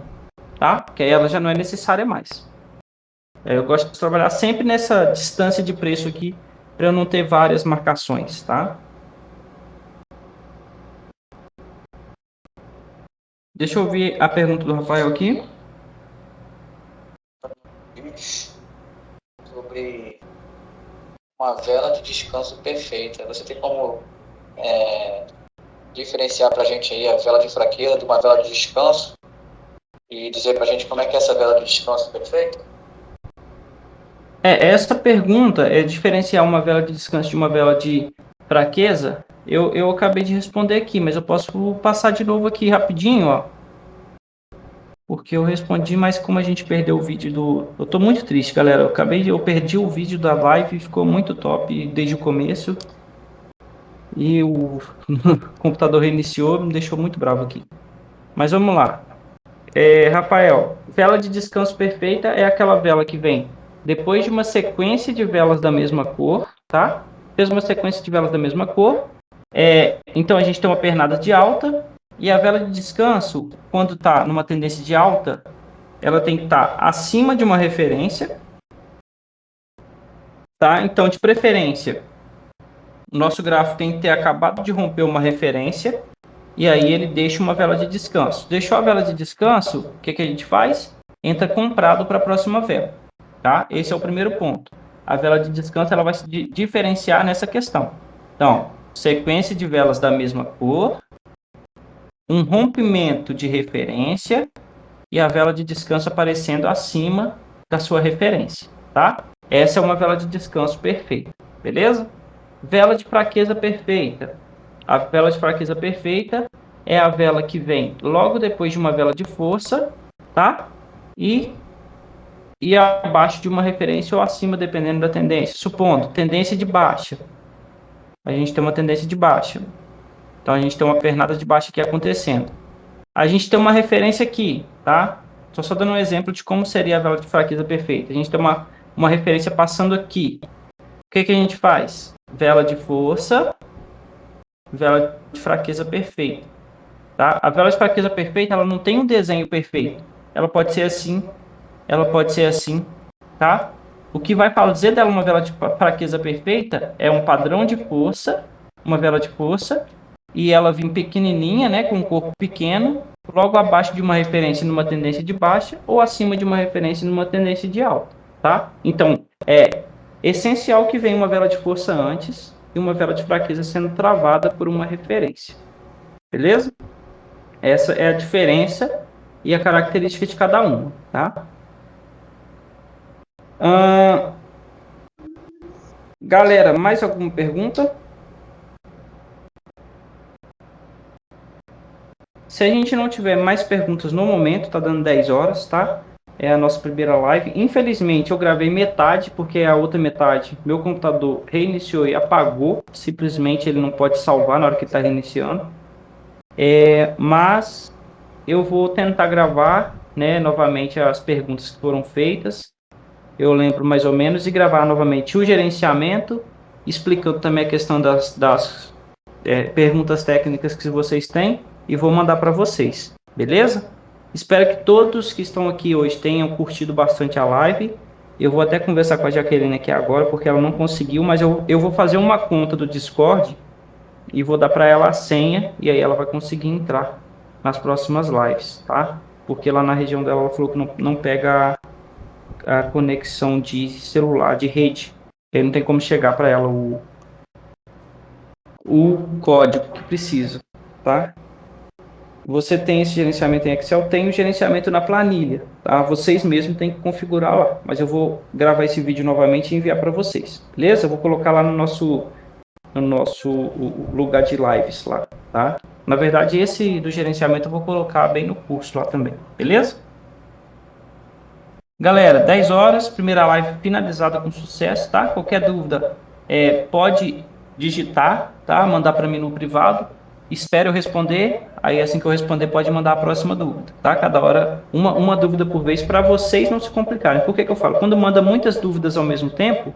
S2: tá? Porque aí ela já não é necessária mais. Eu gosto de trabalhar sempre nessa distância de preço aqui, para eu não ter várias marcações, tá? Deixa eu ouvir a pergunta do Rafael aqui.
S5: Sobre uma vela de descanso perfeita. Você tem como diferenciar para a gente aí a vela de fraqueza de uma vela de descanso e dizer para a gente como é que é essa vela de descanso perfeita?
S2: Essa pergunta é diferenciar uma vela de descanso de uma vela de fraqueza. Eu acabei de responder aqui, mas eu posso passar de novo aqui rapidinho, ó. Porque eu respondi, mas como a gente perdeu o vídeo do... Eu tô muito triste, galera. Eu perdi o vídeo da live, ficou muito top desde o começo. E o computador reiniciou, me deixou muito bravo aqui. Mas vamos lá. Rafael, vela de descanso perfeita é aquela vela que vem depois de uma sequência de velas da mesma cor, tá? Fez uma sequência de velas da mesma cor. Então a gente tem uma pernada de alta. E a vela de descanso, quando está numa tendência de alta, ela tem que estar acima de uma referência, tá? Então, de preferência, o nosso gráfico tem que ter acabado de romper uma referência, e aí ele deixa uma vela de descanso. Deixou a vela de descanso, o que a gente faz? Entra comprado para a próxima vela, tá? Esse é o primeiro ponto. A vela de descanso ela vai se diferenciar nessa questão. Então, sequência de velas da mesma cor, um rompimento de referência e a vela de descanso aparecendo acima da sua referência, tá? Essa é uma vela de descanso perfeita, beleza? Vela de fraqueza perfeita. A vela de fraqueza perfeita é a vela que vem logo depois de uma vela de força, tá? E abaixo de uma referência ou acima, dependendo da tendência. Supondo, tendência de baixa. A gente tem uma tendência de baixa. Então, a gente tem uma pernada de baixa aqui acontecendo. A gente tem uma referência aqui, tá? Estou só dando um exemplo de como seria a vela de fraqueza perfeita. A gente tem uma referência passando aqui. O que a gente faz? Vela de força, vela de fraqueza perfeita. Tá? A vela de fraqueza perfeita, ela não tem um desenho perfeito. Ela pode ser assim, ela pode ser assim, tá? O que vai fazer dela uma vela de fraqueza perfeita é um padrão de força, uma vela de força, e ela vem pequenininha, né, com um corpo pequeno, logo abaixo de uma referência numa tendência de baixa ou acima de uma referência numa tendência de alta, tá? Então, é essencial que venha uma vela de força antes e uma vela de fraqueza sendo travada por uma referência. Beleza? Essa é a diferença e a característica de cada uma, tá? Galera, mais alguma pergunta? Se a gente não tiver mais perguntas no momento, tá dando 10 horas, tá? É a nossa primeira live. Infelizmente, eu gravei metade, porque a outra metade, meu computador reiniciou e apagou. Simplesmente ele não pode salvar na hora que está reiniciando. Mas eu vou tentar gravar, né, novamente as perguntas que foram feitas. Eu lembro mais ou menos, e gravar novamente o gerenciamento explicando também a questão das perguntas técnicas que vocês têm e vou mandar para vocês, beleza? Espero que todos que estão aqui hoje tenham curtido bastante a live. Eu vou até conversar com a Jaqueline aqui agora, porque ela não conseguiu, mas eu vou fazer uma conta do Discord e vou dar para ela a senha, e aí ela vai conseguir entrar nas próximas lives, tá? Porque lá na região dela ela falou que não pega a conexão de celular, de rede. Aí não tem como chegar para ela o código que precisa, tá? Você tem esse gerenciamento em Excel, tem o gerenciamento na planilha, tá? Vocês mesmos têm que configurar lá, mas eu vou gravar esse vídeo novamente e enviar para vocês, beleza? Eu vou colocar lá no nosso lugar de lives lá, tá? Na verdade, esse do gerenciamento eu vou colocar bem no curso lá também, beleza? Galera, 10 horas, primeira live finalizada com sucesso, tá? Qualquer dúvida, pode digitar, tá? Mandar para mim no privado. Espero eu responder, aí assim que eu responder pode mandar a próxima dúvida, tá? Cada hora uma dúvida por vez para vocês não se complicarem. Por que eu falo? Quando manda muitas dúvidas ao mesmo tempo,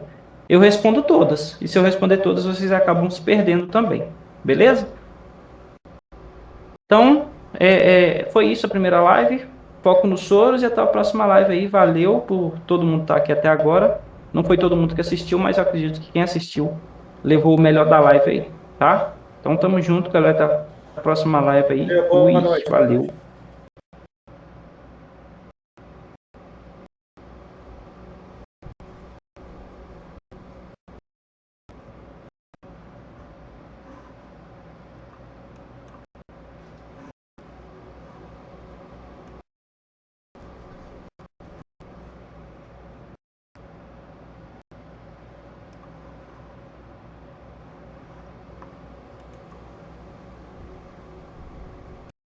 S2: eu respondo todas. E se eu responder todas, vocês acabam se perdendo também, beleza? Então, foi isso a primeira live. Foco nos soros e até a próxima live aí. Valeu por todo mundo estar aqui até agora. Não foi todo mundo que assistiu, mas eu acredito que quem assistiu levou o melhor da live aí, tá? Então, tamo junto, galera. Até a próxima live aí. Fui, valeu.